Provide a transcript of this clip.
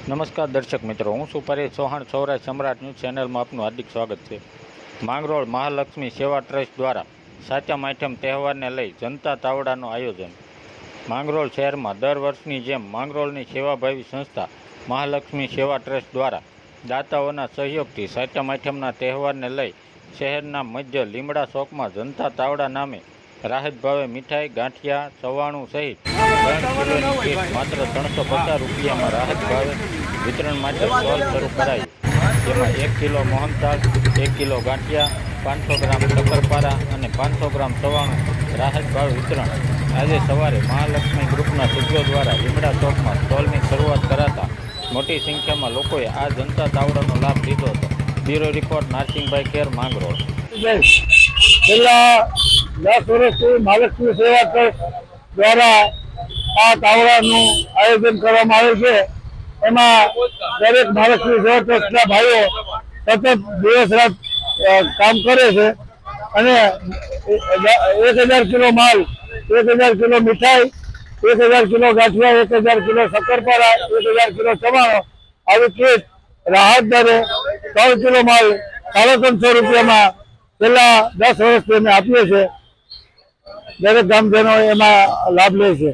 નમસ્કાર દર્શક મિત્રો, હું છું પરેશ ચૌહાણ. સૌરાષ્ટ્ર સમ્રાટ ન્યૂઝ ચેનલમાં આપનું હાર્દિક સ્વાગત છે. માંગરોળ મહાલક્ષ્મી સેવા ટ્રસ્ટ દ્વારા સાચા માઠમ તહેવારને લઈ જનતા તાવડાનું આયોજન. માંગરોળ શહેરમાં દર વર્ષની જેમ માંગરોળની સેવાભાવી સંસ્થા મહાલક્ષ્મી સેવા ટ્રસ્ટ દ્વારા દાતાઓના સહયોગથી સાચા માઠમના તહેવારને લઈ શહેરના મધ્ય લીમડા ચોકમાં જનતા તાવડા નામે રાહત ભાવે મીઠાઈ, ગાંઠિયા, ચવાણું સહિત 3 કિલોની કીટ માત્ર 350 રૂપિયામાં રાહત ભાવે વિતરણ માટે સ્ટોલ શરૂ કરાયું. જેમાં 1 કિલો મોહનથાળ, 1 કિલો ગાંઠિયા, 500 ગ્રામ શક્કરપારા અને 500 ગ્રામ ચવાણું રાહત ભાવે વિતરણ આજે સવારે મહાલક્ષ્મી ગ્રુપના સભ્યો દ્વારા લીમડા ચોકમાં સ્ટોલની શરૂઆત કરાતા મોટી સંખ્યામાં લોકોએ આ જનતા તાવડાનો લાભ લીધો હતો. બ્યુરો રિપોર્ટ નારસિંહભાઈ ખેર, માંગરોળ. છેલ્લા 10 વર્ષથી મહાલક્ષ્મી સેવા ટ્રસ્ટ દ્વારા આ તાવડાનું આયોજન કરવામાં આવે છે. એમાં દરેક મહાલક્ષ્મી સેવા ટ્રસ્ટના ભાઈઓ સતત દિવસ રાત કામ કરે છે અને 1000 કિલો માલ, 1000 કિલો મીઠાઈ, 1000 કિલો ગાંઠિયા, 1000 કિલો શક્કરપારા, 1000 કિલો ચવાણો આવી કીટ રાહત દરે 3 કિલો માલ 350 રૂપિયામાં છેલ્લા 10 વર્ષથી અમે આપીએ છીએ. દરેક ગામજનો એમાં લાભ લે છે.